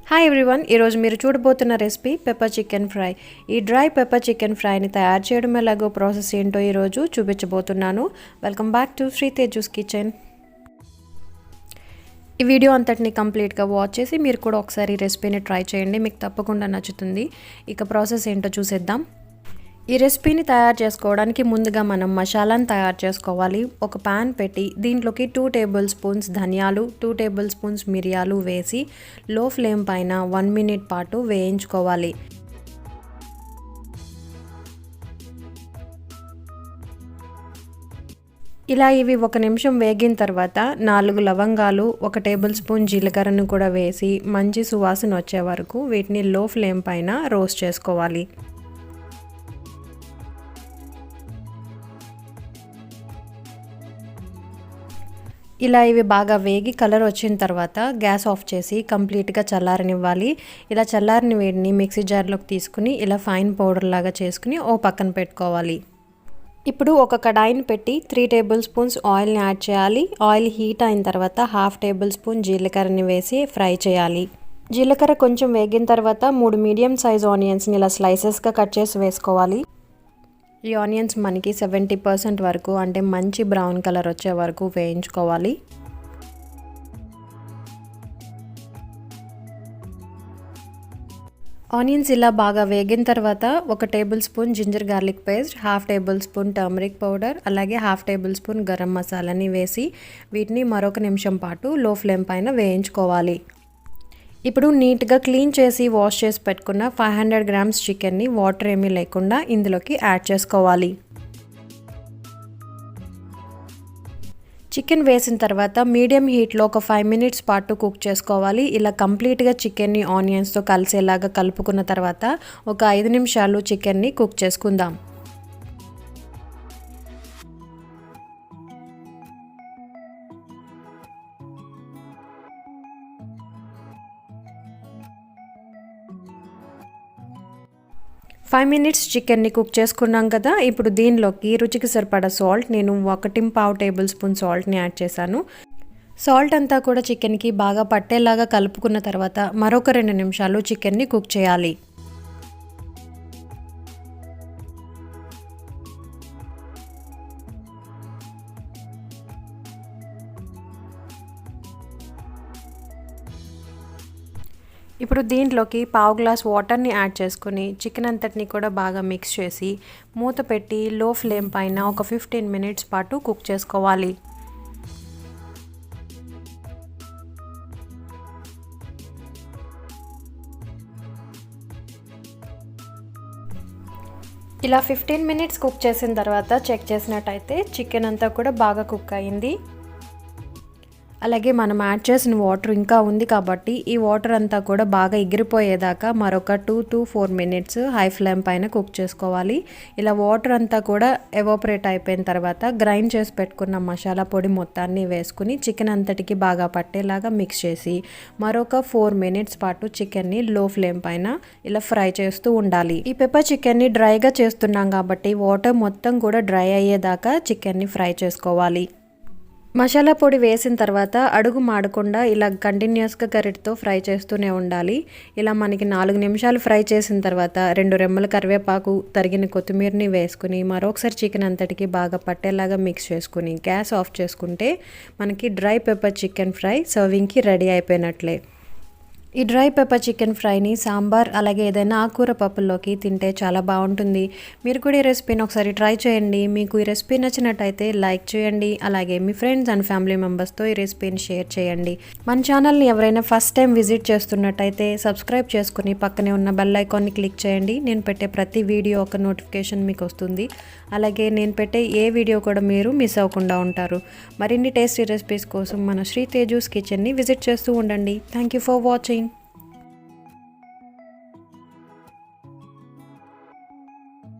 Hi everyone, ఈరోజు మీరు చూడబోతున్న recipe pepper chicken fry. ఈ డ్రై పెప్పర్ చికెన్ ఫ్రైని తయారు చేయడం ఎలాగో ప్రాసెస్ ఏంటో ఈరోజు చూపించబోతున్నాను. Welcome back to శ్రీతేజూస్ kitchen. ఈ వీడియో అంతటిని కంప్లీట్గా వాచ్ చేసి మీరు కూడా ఒకసారి రెసిపీని ట్రై చేయండి, మీకు తప్పకుండా నచ్చుతుంది. ఇక ప్రాసెస్ ఏంటో చూసేద్దాం. ఈ రెసిపీని తయారు చేసుకోవడానికి ముందుగా మనం మసాలాను తయారు చేసుకోవాలి. ఒక పాన్ పెట్టి దీంట్లోకి 2 టేబుల్ స్పూన్స్ ధనియాలు, 2 టేబుల్ స్పూన్స్ మిరియాలు వేసి లో ఫ్లేమ్ పైన 1 మినిట్ పాటు వేయించుకోవాలి. ఇలా ఇవి 1 నిమిషం వేగిన తర్వాత 4 లవంగాలు, 1 టేబుల్ స్పూన్ జీలకర్రను కూడా వేసి మంచి సువాసన వచ్చే వరకు వీటిని లో ఫ్లేమ్ పైన రోస్ట్ చేసుకోవాలి. ఇలా ఇవి బాగా వేగి కలర్ వచ్చిన తర్వాత గ్యాస్ ఆఫ్ చేసి కంప్లీట్గా చల్లారనివ్వాలి. ఇలా చల్లారిన వేడిని మిక్సీ జార్లోకి తీసుకుని ఇలా ఫైన్ పౌడర్ లాగా చేసుకుని ఓ పక్కన పెట్టుకోవాలి. ఇప్పుడు ఒక కడాయిని పెట్టి 3 టేబుల్ స్పూన్స్ ఆయిల్ని యాడ్ చేయాలి. ఆయిల్ హీట్ అయిన తర్వాత 1/2 టేబుల్ స్పూన్ జీలకర్రని వేసి ఫ్రై చేయాలి. జీలకర్ర కొంచెం వేగిన తర్వాత 3 మీడియం సైజ్ ఆనియన్స్ని ఇలా స్లైసెస్గా కట్ చేసి వేసుకోవాలి. ఈ ఆనియన్స్ మనకి 70% వరకు అంటే మంచి బ్రౌన్ కలర్ వచ్చే వరకు వేయించుకోవాలి. ఆనియన్స్ ఇలా బాగా వేగిన తర్వాత 1 table spoon ginger garlic paste, 1/2 table spoon turmeric powder, అలాగే 1/2 టేబుల్ స్పూన్ గరం మసాలాని వేసి వీటిని మరొక నిమిషం పాటు లో ఫ్లేమ్ పైన వేయించుకోవాలి. ఇప్పుడు నీట్గా క్లీన్ చేసి వాష్ చేసి పెట్టుకున్న 500 గ్రామ్స్ చికెన్ని వాటర్ ఏమీ లేకుండా ఇందులోకి యాడ్ చేసుకోవాలి. చికెన్ వేసిన తర్వాత మీడియం హీట్లో ఒక 5 మినిట్స్ పాటు కుక్ చేసుకోవాలి. ఇలా కంప్లీట్గా చికెన్ని ఆనియన్స్తో కలిసేలాగా కలుపుకున్న తర్వాత ఒక 5 నిమిషాలు చికెన్ని కుక్ చేసుకుందాం. ఫైవ్ మినిట్స్ చికెన్ని కుక్ చేసుకున్నాం కదా. ఇప్పుడు దీనిలోకి రుచికి సరిపడా సాల్ట్, నేను 1.5 టేబుల్ స్పూన్ సాల్ట్ని యాడ్ చేశాను. సాల్ట్ అంతా కూడా చికెన్కి బాగా పట్టేలాగా కలుపుకున్న తర్వాత మరొక 2 నిమిషాలు చికెన్ని కుక్ చేయాలి. ఇప్పుడు దీంట్లోకి 1/2 గ్లాస్ వాటర్ని యాడ్ చేసుకుని చికెన్ అంతటిని కూడా బాగా మిక్స్ చేసి మూత పెట్టి లో ఫ్లేమ్ పైన ఒక 15 మినిట్స్ పాటు కుక్ చేసుకోవాలి. ఇలా 15 మినిట్స్ కుక్ చేసిన తర్వాత చెక్ చేసినట్టయితే చికెన్ అంతా కూడా బాగా కుక్ అయింది. అలాగే మనం యాడ్ చేసిన వాటర్ ఇంకా ఉంది కాబట్టి ఈ వాటర్ అంతా కూడా బాగా ఎగిరిపోయేదాకా మరొక 2 to 4 మినిట్స్ హై ఫ్లేమ్ పైన కుక్ చేసుకోవాలి. ఇలా వాటర్ అంతా కూడా ఎవాపరేట్ అయిపోయిన తర్వాత గ్రైండ్ చేసి పెట్టుకున్న మసాలా పొడి మొత్తాన్ని వేసుకుని చికెన్ అంతటికి బాగా పట్టేలాగా మిక్స్ చేసి మరొక 4 మినిట్స్ పాటు చికెన్ని లో ఫ్లేమ్ పైన ఇలా ఫ్రై చేస్తూ ఉండాలి. ఈ పెప్పర్ చికెన్ని డ్రైగా చేస్తున్నాం కాబట్టి వాటర్ మొత్తం కూడా డ్రై అయ్యేదాకా చికెన్ని ఫ్రై చేసుకోవాలి. మసాలా పొడి వేసిన తర్వాత అడుగు మాడకుండా ఇలా కంటిన్యూస్గా గరిటతో ఫ్రై చేస్తూనే ఉండాలి. ఇలా మనకి 4 నిమిషాలు ఫ్రై చేసిన తర్వాత 2 రెమ్మల కరివేపాకు, తరిగిన కొత్తిమీరని వేసుకుని మరొకసారి చికెన్ అంతటికి బాగా పట్టేలాగా మిక్స్ చేసుకుని గ్యాస్ ఆఫ్ చేసుకుంటే మనకి dry pepper chicken fry సర్వింగ్కి ready అయిపోయినట్లే. ఈ డ్రై పెప్పర్ చికెన్ ఫ్రైని సాంబార్ అలాగే ఏదైనా ఆకుకూర పప్పుల్లోకి తింటే చాలా బాగుంటుంది. మీరు కూడా ఈ రెసిపీని ఒకసారి ట్రై చేయండి. మీకు ఈ రెసిపీ నచ్చినట్టయితే లైక్ చేయండి. అలాగే మీ ఫ్రెండ్స్ అండ్ ఫ్యామిలీ మెంబర్స్తో ఈ రెసిపీని షేర్ చేయండి. మన ఛానల్ని ఎవరైనా ఫస్ట్ టైం విజిట్ చేస్తున్నట్టయితే సబ్స్క్రైబ్ చేసుకుని పక్కనే ఉన్న బెల్ ఐకాన్ని క్లిక్ చేయండి. నేను పెట్టే ప్రతి వీడియో ఒక నోటిఫికేషన్ మీకు వస్తుంది. అలాగే నేను పెట్టే ఏ వీడియో కూడా మీరు మిస్ అవ్వకుండా ఉంటారు. మరిన్ని టేస్టీ రెసిపీస్ కోసం మన శ్రీతేజూస్ కిచెన్ని విజిట్ చేస్తూ ఉండండి. Thank you for watching.